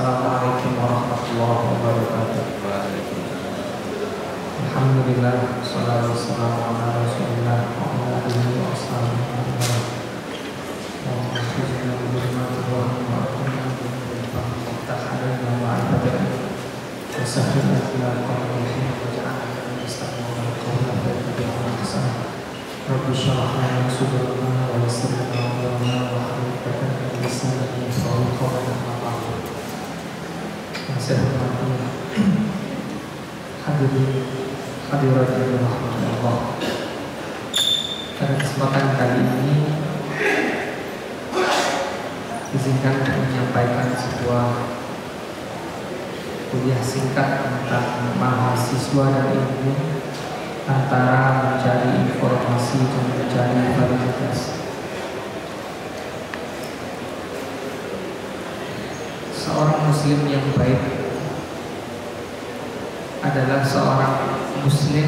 Assalamualaikum warahmatullahi wabarakatuh. Alhamdulillah, wassalatu wassalamu ala Rasulillah wa ala alihi wa ashabihi wa man walah. Allahumma khudna bi rahmatika wa kunna bi fadlika muftahana wa ma'rifatan wa sahhil akhlaqi wa ja'alna min istiqamah qawla wa tabi'an hasan. Rabbi shrah lana sadrana wa yassir lana amrana wa hlul 'uqdatam min lisani yafqahu qawli. Saya hormati hadirat yang dirahmati Allah. Pada kesempatan kali ini izinkan untuk menyampaikan sebuah kuliah singkat tentang mahasiswa dan ilmu antara mencari informasi dan mencari validitas. Seorang muslim yang baik adalah seorang muslim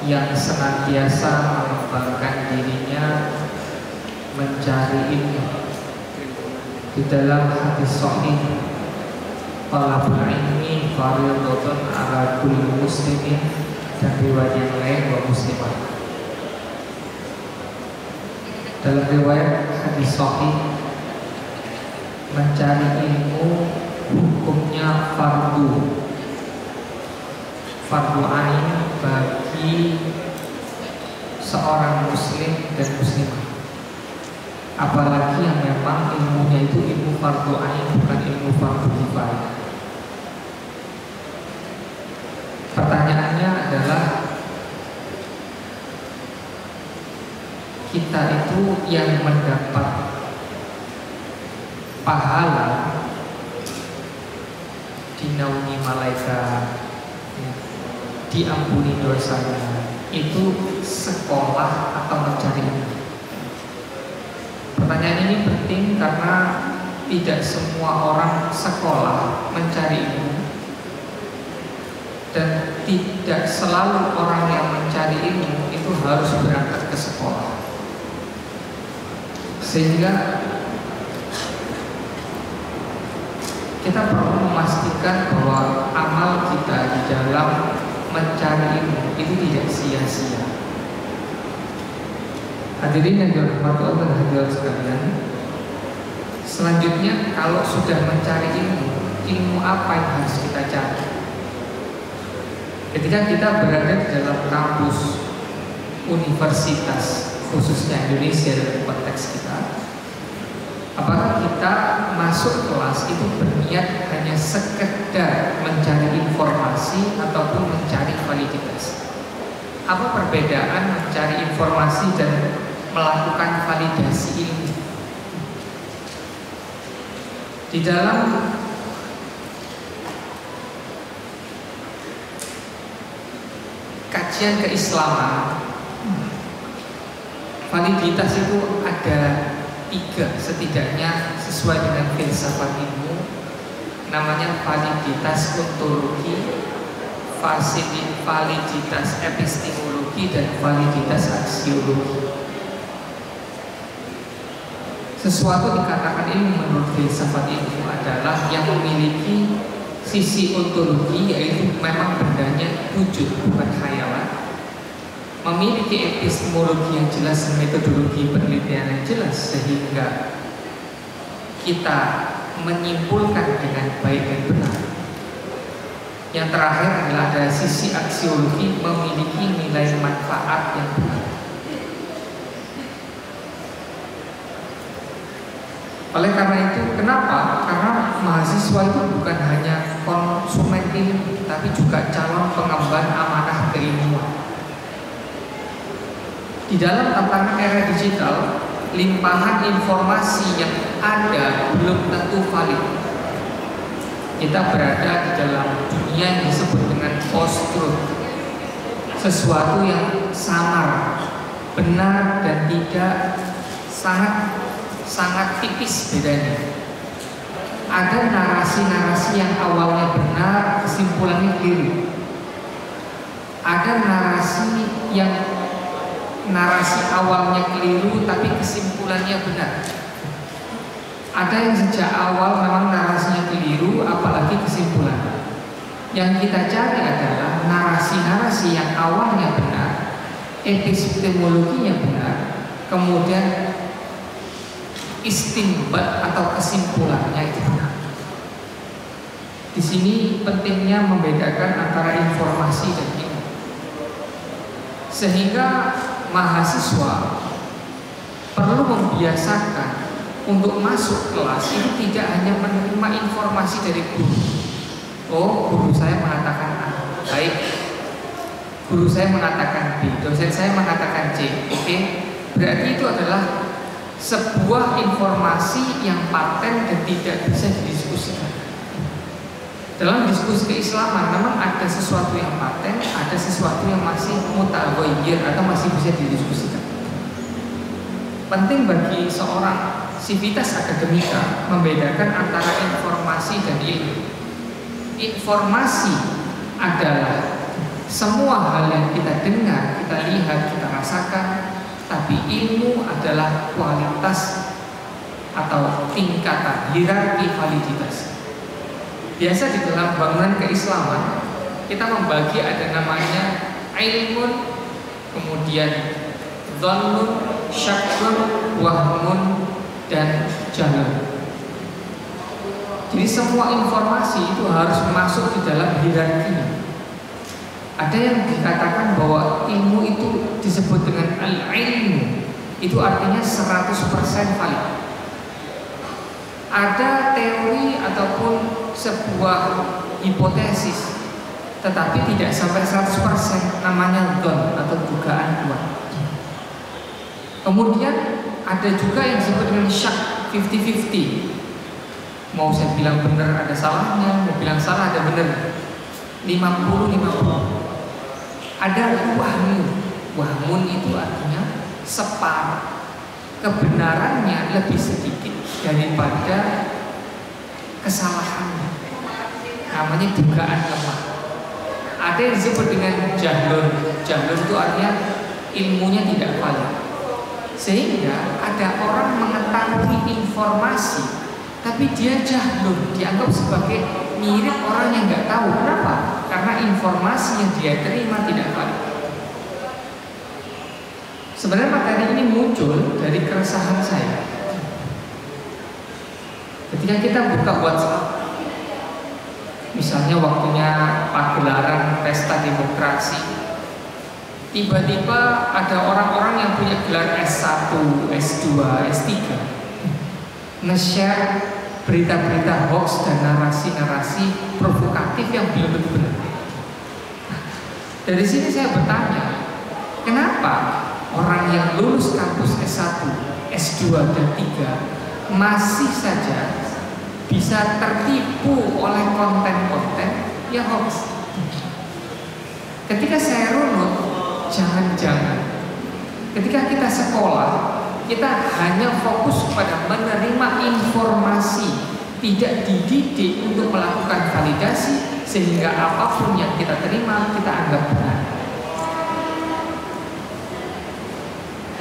yang senantiasa mengembangkan dirinya mencari ilmu. Di dalam hadis sahih, talabul ilmi fardhatun ala kulli muslimin, dan riwayat yang lain wa muslimah. Dalam riwayat hadis sahih, mencari ilmu hukumnya fardu ain bagi seorang muslim dan muslimah. Apalagi yang memang ilmunya itu ilmu fardu ain, bukan ilmu fardu kifayah. Pertanyaannya adalah, kita itu yang mendapat pahala dinaungi malaikat, diampuni dosanya, itu sekolah atau mencari ilmu? Pertanyaan ini penting karena tidak semua orang sekolah mencari ilmu, dan tidak selalu orang yang mencari ilmu itu harus berangkat ke sekolah. Sehingga kita perlu memastikan bahwa amal kita di dalam mencari ilmu itu tidak sia-sia. Hadirin yang dirahmati Allah dan hadirat sekalian, selanjutnya kalau sudah mencari ilmu apa yang harus kita cari? Ketika kita berada di dalam kampus universitas, khususnya Indonesia dalam konteks kita, apakah kita masuk kelas itu berniat hanya sekedar mencari informasi ataupun mencari validitas? Apa perbedaan mencari informasi dan melakukan validasi ilmu? Di dalam kajian keislaman, validitas itu ada 3 setidaknya sesuai dengan filsafat ilmu. Namanya validitas ontologi, validitas epistemologi, dan validitas aksiologi. Sesuatu dikatakan ilmu menurut filsafat ilmu adalah yang memiliki sisi ontologi, yaitu memang bendanya wujud, bukan khayalan, memiliki epistemologi yang jelas dan metodologi penelitian yang jelas, sehingga kita menyimpulkan dengan baik dan benar. Yang terakhir adalah ada sisi aksiologi, memiliki nilai manfaat yang benar. Oleh karena itu, kenapa? Karena mahasiswa itu bukan hanya konsumen ilmu, tapi juga calon pengemban amanah keilmuan. Di dalam tantangan era digital, limpahan informasi yang ada belum tentu valid. Kita berada di dalam dunia yang disebut dengan post-truth, sesuatu yang samar, benar dan tidak, sangat tipis bedanya. Ada narasi-narasi yang awalnya benar, kesimpulannya keliru. Ada narasi awalnya keliru tapi kesimpulannya benar. Ada yang sejak awal memang Yang kita cari adalah narasi-narasi yang awalnya benar, epistemologinya benar, kemudian istinbat atau kesimpulannya itu benar. Di sini pentingnya membedakan antara informasi dan ilmu, sehingga mahasiswa perlu membiasakan untuk masuk kelas itu tidak hanya menerima informasi dari guru. Oh, guru saya mengatakan A, baik. Guru saya mengatakan B, dosen saya mengatakan C. Oke, berarti itu adalah sebuah informasi yang paten dan tidak bisa didiskusikan. Dalam diskusi keislaman memang ada sesuatu yang paten, ada sesuatu yang masih mutaghayyir atau masih bisa didiskusikan. Penting bagi seorang sivitas akademika membedakan antara informasi dan ilmu. Informasi adalah semua hal yang kita dengar, kita lihat, kita rasakan. Tapi ilmu adalah kualitas atau tingkatan hierarki validitas. Biasa di dalam bangunan keislaman kita membagi ada namanya ilmun, kemudian dhannun, syakkun, wahmun, dan jahlun. Jadi semua informasi itu harus masuk di dalam hierarkinya. Ada yang dikatakan bahwa ilmu itu disebut dengan al-ilmu, itu artinya 100% valid. Ada teori ataupun sebuah hipotesis, tetapi tidak sampai 100%, namanya dhon atau dugaan kuat. Kemudian ada juga yang disebut dengan syak, 50-50. Mau saya bilang benar ada salahnya, mau bilang salah ada benar, 50-50. Ada wahmun itu artinya separuh, kebenarannya lebih sedikit daripada kesalahannya, namanya dugaan lemah. Ada yang disebut dengan jahlun. Jahlun itu artinya ilmunya tidak valid. Sehingga ada orang mengetahui informasi tapi dia jahlun, dianggap sebagai mirip orang yang nggak tahu. Kenapa? Karena informasi yang dia terima tidak valid. Sebenarnya materi ini muncul dari keresahan saya. Ketika kita buka WhatsApp, misalnya waktunya pagelaran pesta demokrasi, tiba-tiba ada orang-orang yang punya gelar S1, S2, S3 nge-share berita-berita hoax dan narasi-narasi provokatif yang belum tentu benar. Dari sini saya bertanya, kenapa orang yang lulus kampus S1, S2, dan 3 masih saja bisa tertipu oleh konten-konten yang hoax? Ketika saya runut, jangan-jangan ketika kita sekolah, kita hanya fokus pada menerima informasi, tidak dididik untuk melakukan validasi, sehingga apapun yang kita terima kita anggap benar.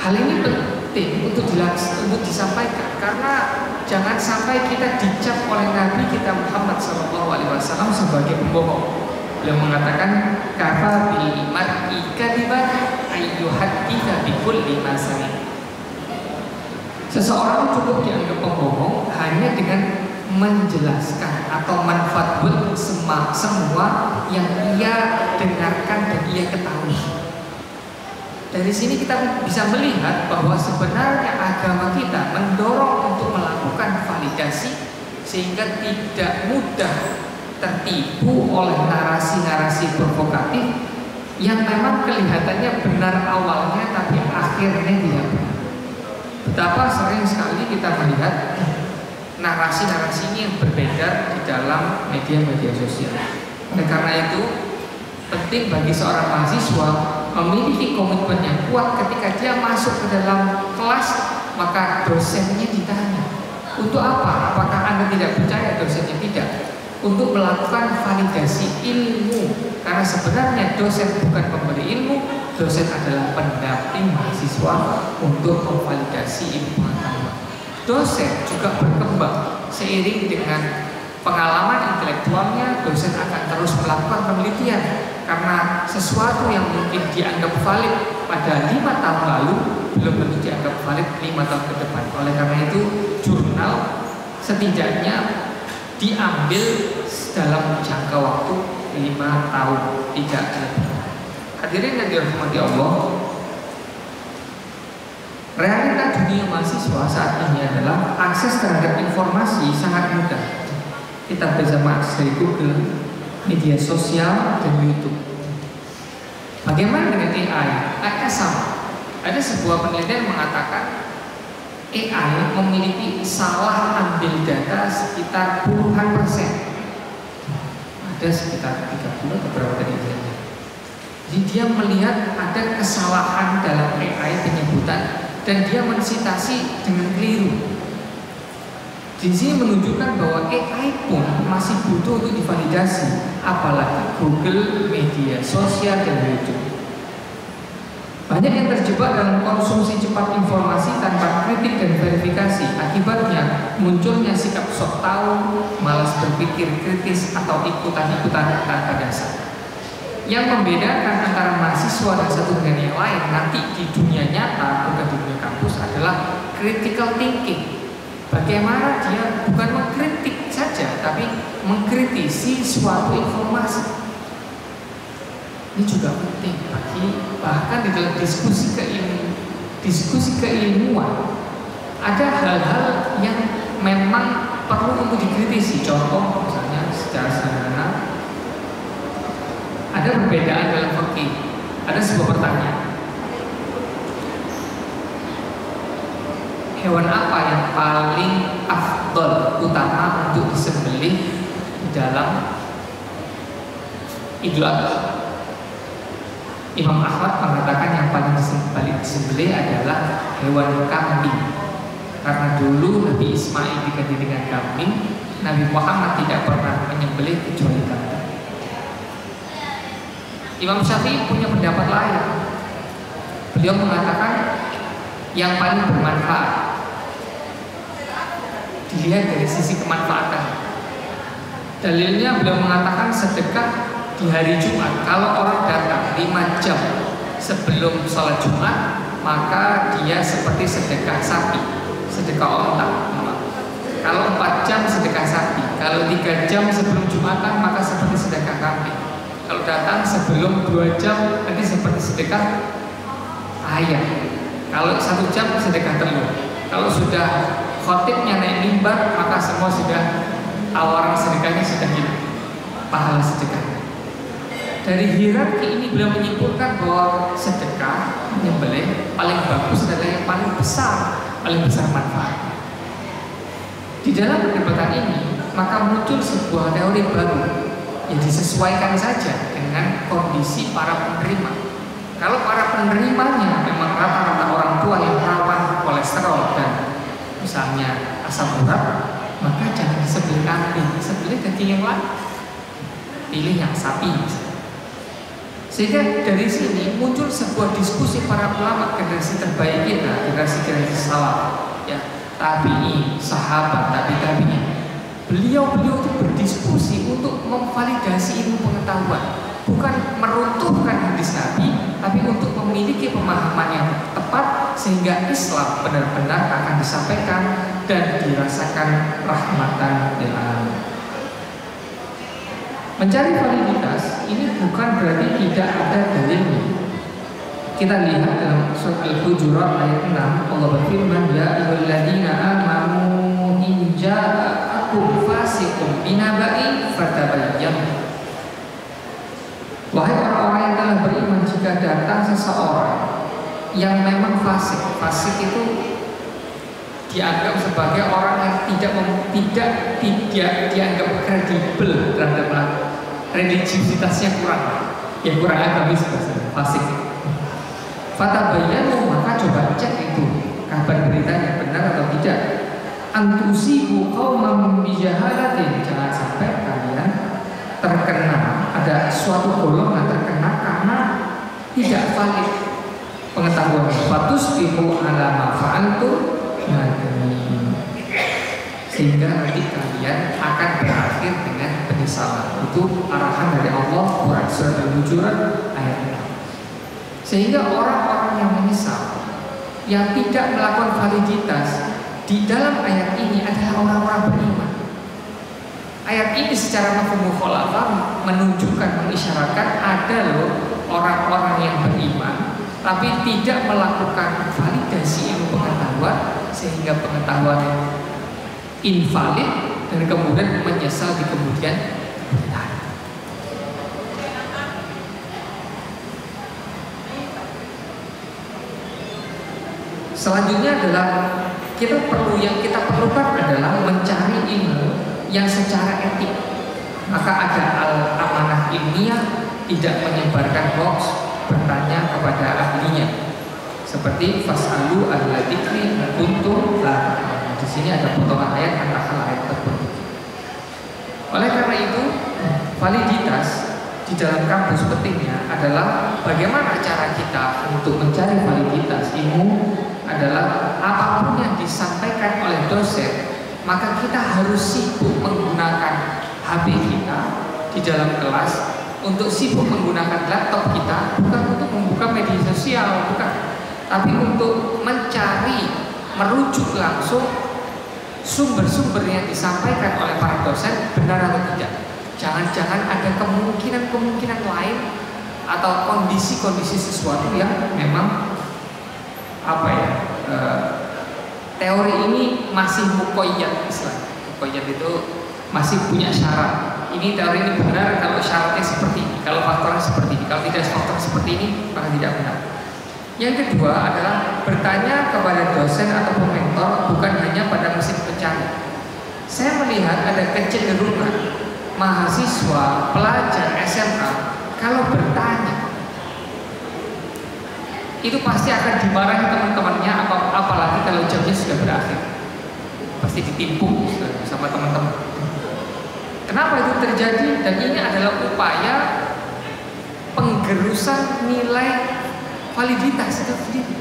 Hal ini penting untuk disampaikan, karena jangan sampai kita dicap oleh Nabi kita Muhammad SAW sebagai pembohong. Beliau mengatakan, kafa bil mar'i kadiban ayyuhadditsa bi kulli ma sami. Seseorang cukup dianggap pembohong hanya dengan menjelaskan atau menfatwa semua yang ia dengarkan dan ia ketahui. Dari sini kita bisa melihat bahwa sebenarnya agama kita mendorong untuk melakukan validasi, sehingga tidak mudah tertipu oleh narasi-narasi provokatif yang memang kelihatannya benar awalnya tapi akhirnya tidak benar. Betapa sering sekali kita melihat narasi-narasi ini yang berbeda di dalam media-media sosial. Oleh karena itu, penting bagi seorang mahasiswa memiliki komitmen yang kuat ketika dia masuk ke dalam kelas, maka dosennya ditanya, untuk apa? Apakah Anda tidak percaya dosennya? Tidak. Untuk melakukan validasi ilmu, karena sebenarnya dosen bukan pemberi ilmu, dosen adalah pendamping mahasiswa untuk memvalidasi ilmu pengetahuan. Dosen juga berkembang seiring dengan pengalaman intelektualnya, dosen akan terus melakukan penelitian karena sesuatu yang mungkin dianggap valid pada 5 tahun lalu belum tentu dianggap valid 5 tahun ke depan. Oleh karena itu jurnal setidaknya diambil dalam jangka waktu 5 tahun, tidak lebih. Hadirin yang dirahmati Allah, realita dunia mahasiswa saat ini adalah akses terhadap informasi sangat mudah. Kita bisa mengakses dari Google, media sosial, dan YouTube. Bagaimana dengan AI? AI sama. Ada sebuah penelitian mengatakan AI memiliki salah ambil data sekitar puluhan persen. Ada sekitar 30 atau berapa tadi. Jadi dia melihat ada kesalahan dalam AI penyebutan dan dia mensitasi dengan keliru. Di sini menunjukkan bahwa AI pun masih butuh untuk divalidasi, apalagi Google, media sosial, dan YouTube. Banyak yang terjebak dalam konsumsi cepat informasi tanpa kritik dan verifikasi. Akibatnya munculnya sikap sok tahu, malas berpikir kritis, atau ikutan-ikutan tanpa dasar. Yang membedakan antara mahasiswa dan satu dengan yang lain nanti di dunia nyata, bukan di dunia kampus, adalah critical thinking. Bagaimana dia bukan mengkritik saja, tapi mengkritisi suatu informasi. Ini juga penting bagi bahkan di dalam diskusi keilmuan. Ada hal-hal yang memang perlu untuk dikritisi. Contoh misalnya secara sederhana, ada perbedaan dalam fikih. Ada sebuah pertanyaan. Hewan apa yang paling afdol, utama untuk disembelih di dalam Idul Adha? Imam Ahmad mengatakan yang paling disembelih adalah hewan kambing. Karena dulu Nabi Ismail diganti dengan kambing, Nabi Muhammad tidak pernah menyembelih kecuali kambing. Imam Syafi'i punya pendapat lain. Beliau mengatakan yang paling bermanfaat dilihat dari sisi kemanfaatan. Dalilnya beliau mengatakan sedekah di hari Jumat. Kalau orang datang 5 jam sebelum sholat Jumat, maka dia seperti sedekah sapi, sedekah onta. Kalau 4 jam sedekah sapi, kalau 3 jam sebelum Jumatan maka seperti sedekah kambing. Kalau datang sebelum 2 jam nanti seperti sedekah ayam. Kalau 1 jam sedekah telur. Kalau sudah khotibnya naik mimbar, maka semua sudah awaran sedekahnya sudah hilang, pahala sedekah. Dari hierarki ini beliau menyimpulkan bahwa sedekah menyembelih paling bagus adalah yang paling besar manfaat. Di dalam perdebatan ini maka muncul sebuah teori baru yang disesuaikan saja dengan kondisi para penerima. Kalau para penerimanya memang rata-rata orang tua yang rawan kolesterol dan misalnya asam urat, maka jangan disembelih kambing, disembelih daging yang lain, pilih yang sapi. Sehingga dari sini muncul sebuah diskusi para ulama generasi terbaik kita, generasi salaf, ya, tabi'in, sahabat, tabi'in. Beliau itu berdiskusi untuk memvalidasi ilmu pengetahuan, bukan meruntuhkan hadis Nabi, tapi untuk memiliki pemahaman yang tepat sehingga Islam benar-benar akan disampaikan dan dirasakan rahmatan lil alamin. Mencari validitas ini bukan berarti tidak ada dalilnya. Kita lihat dalam surat Al-Hujurat ayat 6, Allah berfirman, ya ayyuhalladzina amanu in ja'akum fasiqun binaba'in fatabayyanu. Wahai orang-orang yang telah beriman, jika datang seseorang yang memang fasik. Fasik itu dianggap sebagai orang yang tidak dianggap kredibel terhadap religiusitasnya kurang agamis, fasik. Fatabayyanu, maka coba cek itu kabar beritanya benar atau tidak. Antusibu qauman bijahalatin, jangan sampai kalian terkena, ada suatu golongan terkena karena tidak valid pengetahuan. Fatusbihu ala ma fa'altum nadimin, sehingga nanti kalian akan berakhir penyesalan. Itu arahan dari Allah, Quran Surat Al-Hujurat ayat 6. Sehingga orang-orang yang menyesal, yang tidak melakukan validitas di dalam ayat ini adalah orang-orang beriman. Ayat ini secara mafhum mukhalafah menunjukkan, mengisyaratkan ada loh orang-orang yang beriman tapi tidak melakukan validasi ilmu pengetahuan sehingga pengetahuan invalid dan kemudian menyesal di kemudian hari. Selanjutnya adalah yang kita perlukan adalah mencari ilmu yang secara etik. Maka ada amanah ilmiah, tidak menyebarkan hoax, bertanya kepada ahlinya. Seperti fas'alu ahla dzikri in kuntum la ta'lamun. Di sini ada potongan ayat antara ayat tersebut. Oleh karena itu, validitas di dalam kampus pentingnya adalah bagaimana cara kita untuk mencari validitas ilmu adalah apapun yang disampaikan oleh dosen, maka kita harus sibuk menggunakan HP kita di dalam kelas, untuk sibuk menggunakan laptop kita, bukan untuk membuka media sosial, bukan, tapi untuk mencari, merujuk langsung sumber-sumber yang disampaikan oleh para dosen benar atau tidak. Jangan-jangan ada kemungkinan-kemungkinan lain atau kondisi-kondisi sesuatu yang memang teori ini masih muqayyad Islam. Muqayyad itu masih punya syarat. Ini teori ini benar kalau syaratnya seperti ini, kalau faktornya seperti ini, kalau tidak faktor seperti ini maka tidak benar. Yang kedua adalah bertanya kepada dosen atau mentor, bukan hanya pada mesin pencari. Saya melihat ada kecenderungan mahasiswa, pelajar SMA kalau bertanya itu pasti akan dimarahi teman-temannya, apalagi kalau jamnya sudah berakhir, pasti ditimpuk sama teman-teman. Kenapa itu terjadi? Dan ini adalah upaya penggerusan nilai validitas itu sendiri.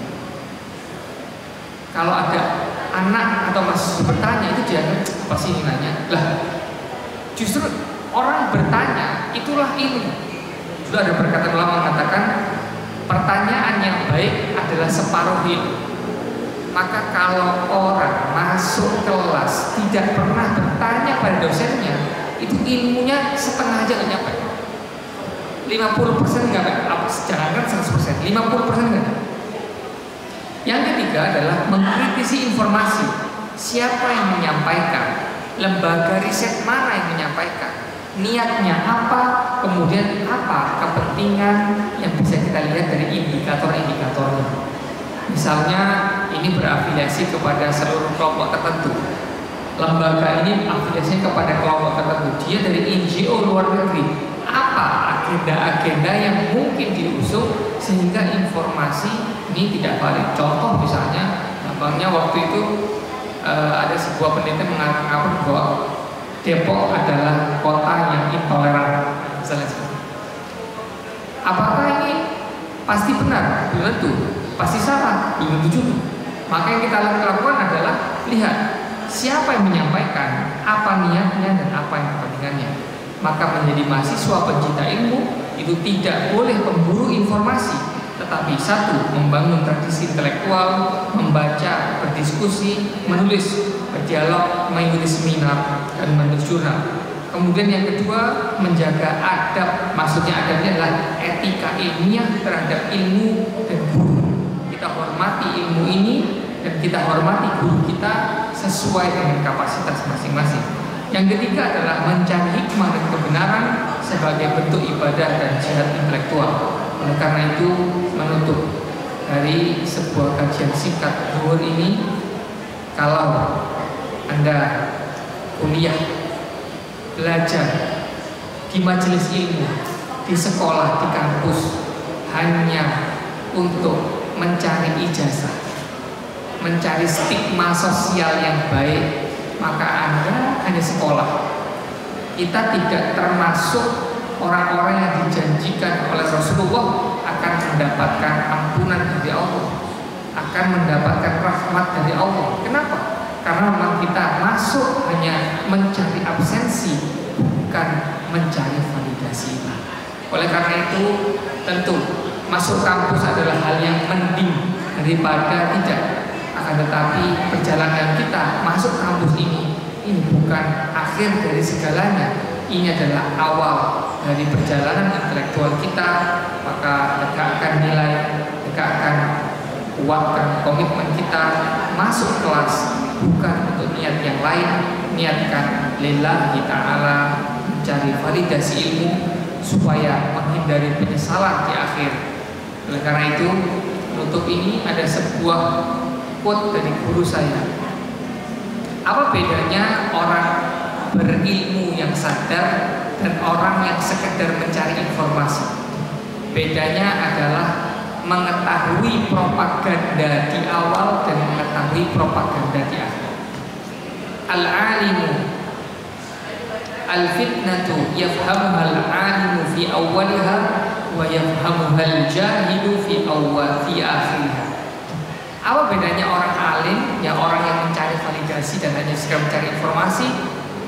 Kalau ada anak atau mahasiswa bertanya, itu jangan apa sih nilainya? Lah, justru orang bertanya itulah ilmu. Sudah ada perkataan ulama mengatakan pertanyaan yang baik adalah separuh ilmu. Maka kalau orang masuk kelas tidak pernah bertanya pada dosennya, itu ilmunya setengah aja nggak nyampe. 50% nggak, jangankan 100%, 50% nggak. Yang ketiga adalah mengkritisi informasi. Siapa yang menyampaikan? Lembaga riset mana yang menyampaikan? Niatnya apa? Kemudian apa kepentingan yang bisa kita lihat dari indikator-indikatornya? Misalnya ini berafiliasi kepada seluruh kelompok tertentu. Lembaga ini afiliasinya kepada kelompok tertentu. Dia dari NGO luar negeri. Apa agenda-agenda yang mungkin diusung sehingga informasi ini tidak valid? Contoh misalnya, gampangnya waktu itu ada sebuah penelitian mengatakan bahwa Depok adalah kota yang intoleran, misalnya seperti itu. Apakah ini pasti benar? Belum tentu. Pasti salah? Belum tentu juga. Maka yang kita lakukan adalah lihat siapa yang menyampaikan, apa niatnya dan apa yang kepentingannya. Maka menjadi mahasiswa pencinta ilmu itu tidak boleh memburu informasi, tetapi satu, membangun tradisi intelektual, membaca, berdiskusi, menulis, berdialog, mengikuti seminar dan menulis jurnal. Kemudian yang kedua, menjaga adab. Maksudnya adabnya adalah etika ilmiah terhadap ilmu dan guru. Kita hormati ilmu ini dan kita hormati guru kita sesuai dengan kapasitas masing-masing. Yang ketiga adalah mencari hikmah dan kebenaran sebagai bentuk ibadah dan jihad intelektual. Oleh karena itu, menutup dari sebuah kajian singkat zuhur ini, kalau Anda kuliah, belajar di majelis ilmu, di sekolah, di kampus hanya untuk mencari ijazah, mencari stigma sosial yang baik, maka Anda hanya sekolah. Kita tidak termasuk orang-orang yang dijanjikan oleh Rasulullah akan mendapatkan ampunan dari Allah, akan mendapatkan rahmat dari Allah. Kenapa? Karena memang kita masuk hanya mencari absensi, bukan mencari validasi. Oleh karena itu, tentu masuk kampus adalah hal yang mending daripada tidak. Akan tetapi perjalanan kita masuk kampus ini bukan akhir dari segalanya. Ini adalah awal dari perjalanan intelektual kita. Maka tegakkan nilai, tegakkan, kuatkan komitmen kita masuk kelas, bukan untuk niat yang lain. Niatkan lillahi ta'ala, mencari validasi ilmu supaya menghindari penyesalan di akhir. Oleh karena itu, penutup ini ada sebuah quote dari guru saya. Apa bedanya orang berilmu yang sadar dan orang yang sekedar mencari informasi? Bedanya adalah mengetahui propaganda di awal dan mengetahui propaganda di akhir. Al-alimu al-fitnatu yafhamuha al-alimu fi awwaliha wa yafhamuha al-jahilu fi akhiriha. Apa bedanya orang alim, ya orang yang mencari validasi dan hanya sekedar mencari informasi,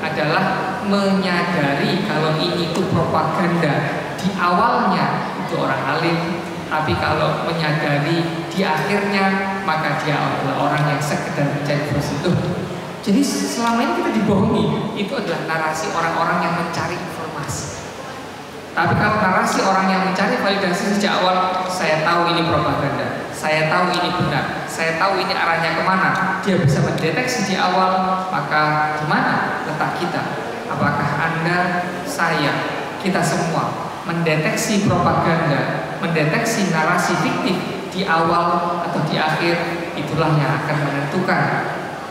adalah menyadari kalau ini itu propaganda di awalnya itu orang alim, tapi kalau menyadari di akhirnya maka dia adalah orang yang sekedar mencari informasi itu. Jadi selama ini kita dibohongi, itu adalah narasi orang-orang yang mencari informasi. Tapi kalau narasi orang yang mencari validasi sejak awal, saya tahu ini propaganda, saya tahu ini benar, saya tahu ini arahnya kemana, dia bisa mendeteksi di awal, maka di mana letak kita? Apakah Anda, saya, kita semua mendeteksi propaganda, mendeteksi narasi fiktif di awal atau di akhir? Itulah yang akan menentukan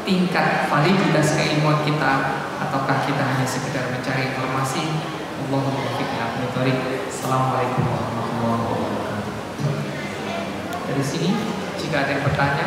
tingkat validitas keilmuan kita, ataukah kita hanya sekedar mencari informasi. Allahumma waffiq. Assalamualaikum warahmatullahi wabarakatuh. Dari sini, jika ada yang bertanya,